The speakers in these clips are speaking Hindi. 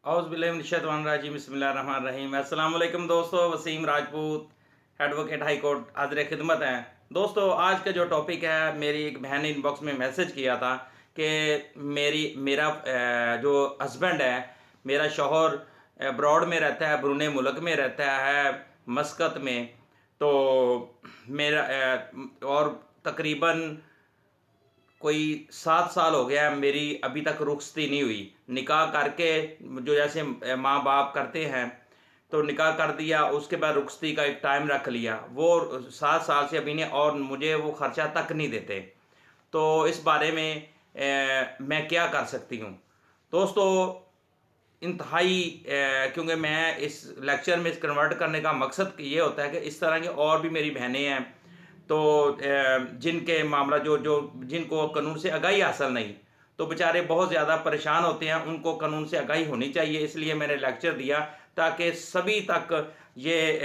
औज़ुबिल्लाहिमिनश्शैतानिर्रजीम बिस्मिल्लाहिर्रहमानिर्रहीम। अस्सलाम वालेकुम दोस्तों, Wasim Rajput advocate high court हाज़िर खिदमत है। दोस्तों, आज का जो टॉपिक है, मेरी एक बहन ने इनबॉक्स में मैसेज किया था कि मेरा जो हस्बैंड है, मेरा शौहर अब्रॉड में रहता है, ब्रूने मुल्क में रहता है, मस्कत में। तो मेरा और तकरीबन कोई 7 साल हो गया है, मेरी अभी तक रुखसती नहीं हुई। निकाह करके जो जैसे माँ बाप करते हैं, तो निकाह कर दिया, उसके बाद रुखसती का एक टाइम रख लिया। वो 7 साल से अभी नहीं, और मुझे वो खर्चा तक नहीं देते। तो इस बारे में मैं क्या कर सकती हूँ दोस्तों? इंतहाई क्योंकि मैं इस लेक्चर में इस कन्वर्ट करने का मकसद ये होता है कि इस तरह की और भी मेरी बहनें हैं, तो जिनके मामला जो जो जिनको कानून से आगाही हासिल नहीं, तो बेचारे बहुत ज़्यादा परेशान होते हैं, उनको कानून से आगाही होनी चाहिए। इसलिए मैंने लेक्चर दिया ताकि सभी तक ये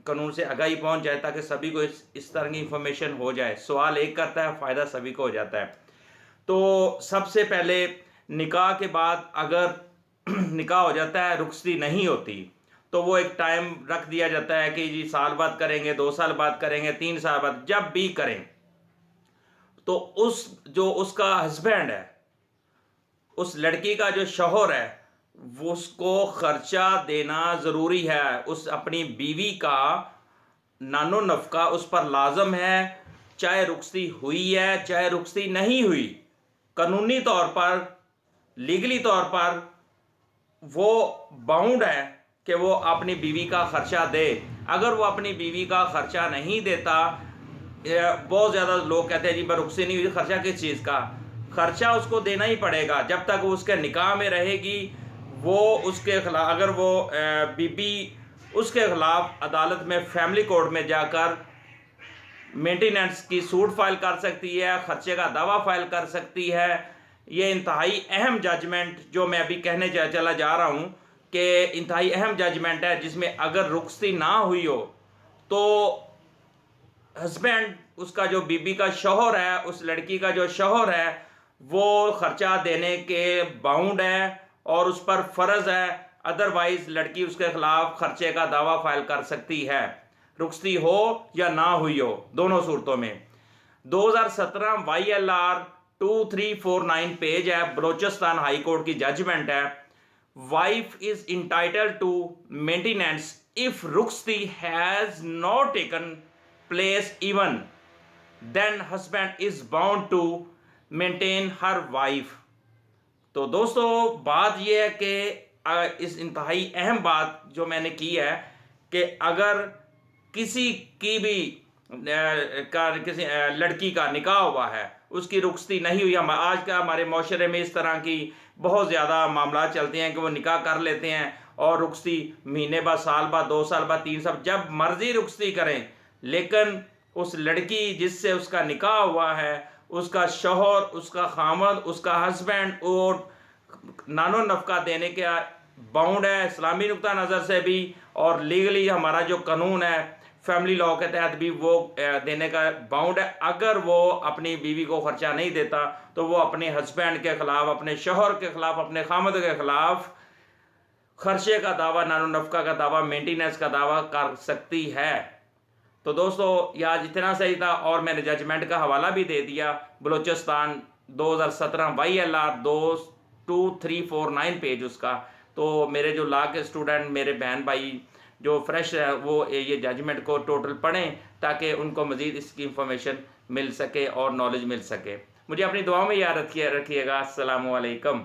कानून से आगाही पहुंच जाए, ताकि सभी को इस तरह की इंफॉर्मेशन हो जाए। सवाल एक करता है, फ़ायदा सभी को हो जाता है। तो सबसे पहले निकाह के बाद अगर निकाह हो जाता है, रुखसती नहीं होती, तो वो एक टाइम रख दिया जाता है कि जी साल बाद करेंगे, 2 साल बाद करेंगे, 3 साल बाद, जब भी करें। तो जो उसका हस्बैंड है, उस लड़की का जो शौहर है, वो उसको खर्चा देना ज़रूरी है। उस अपनी बीवी का नानो नफका उस पर लाजम है, चाहे रुखसती हुई है चाहे रुखसती नहीं हुई। कानूनी तौर पर, लीगली तौर पर वो बाउंड है कि वो अपनी बीवी का खर्चा दे। अगर वो अपनी बीवी का खर्चा नहीं देता, बहुत ज़्यादा लोग कहते हैं जी रुखसती नहीं हुई, खर्चा किस चीज़ का? खर्चा उसको देना ही पड़ेगा जब तक वो उसके निकाह में रहेगी। वो उसके खिलाफ, अगर वो बीबी उसके खिलाफ अदालत में, फैमिली कोर्ट में जाकर मेंटेनेंस की सूट फाइल कर सकती है, खर्चे का दावा फाइल कर सकती है। ये इंतहाई अहम जजमेंट जो मैं अभी कहने चला जा रहा हूँ कि इंतहाई अहम जजमेंट है, जिसमें अगर रुखसती ना हुई हो तो हस्बैंड, उसका जो बीबी का शौहर है, उस लड़की का जो शौहर है, वो खर्चा देने के बाउंड है और उस पर फ़र्ज है। अदरवाइज लड़की उसके खिलाफ खर्चे का दावा फाइल कर सकती है, रुखसती हो या ना हुई हो, दोनों सूरतों में। 2017 YLR 2349 पेज है, बलोचिस्तान हाई कोर्ट की जजमेंट है। Wife is entitled to maintenance if रुखसती has not taken place even then husband is bound to maintain her wife. तो दोस्तों, बात यह है कि इस इंतहाई अहम बात जो मैंने की है कि अगर किसी की भी किसी लड़की का निकाह हुआ है, उसकी रुखसती नहीं हुई। हम आज का हमारे माशरे में इस तरह की बहुत ज़्यादा मामला चलते हैं कि वो निकाह कर लेते हैं और रुखसती महीने बाद, साल बाद, 2 साल बाद, 3 साल, जब मर्जी रुखसती करें। लेकिन उस लड़की जिससे उसका निकाह हुआ है, उसका शौहर, उसका खामद, उसका हस्बैंड, वो नानो नफका देने के बाउंड है, इस्लामी नुक्ता नज़र से भी, और लीगली हमारा जो कानून है फैमिली लॉ के तहत भी, वो देने का बाउंड है। अगर वो अपनी बीवी को खर्चा नहीं देता, तो वो अपने हस्बैंड के खिलाफ, अपने शौहर के खिलाफ, अपने खामद के खिलाफ खर्चे का दावा, नानो नफका का दावा, मेंटेनेंस का दावा कर सकती है। तो दोस्तों, यह आज इतना सही था, और मैंने जजमेंट का हवाला भी दे दिया। बलोचिस्तान 2017 YLR 2349 पेज उसका। तो मेरे जो लॉ के स्टूडेंट, मेरे बहन भाई जो फ्रेश है, वो ये जजमेंट को टोटल पढ़ें, ताकि उनको मज़ीद इसकी इंफॉर्मेशन मिल सके और नॉलेज मिल सके। मुझे अपनी दुआओं में याद रखिएगा। अस्सलामु अलैकुम।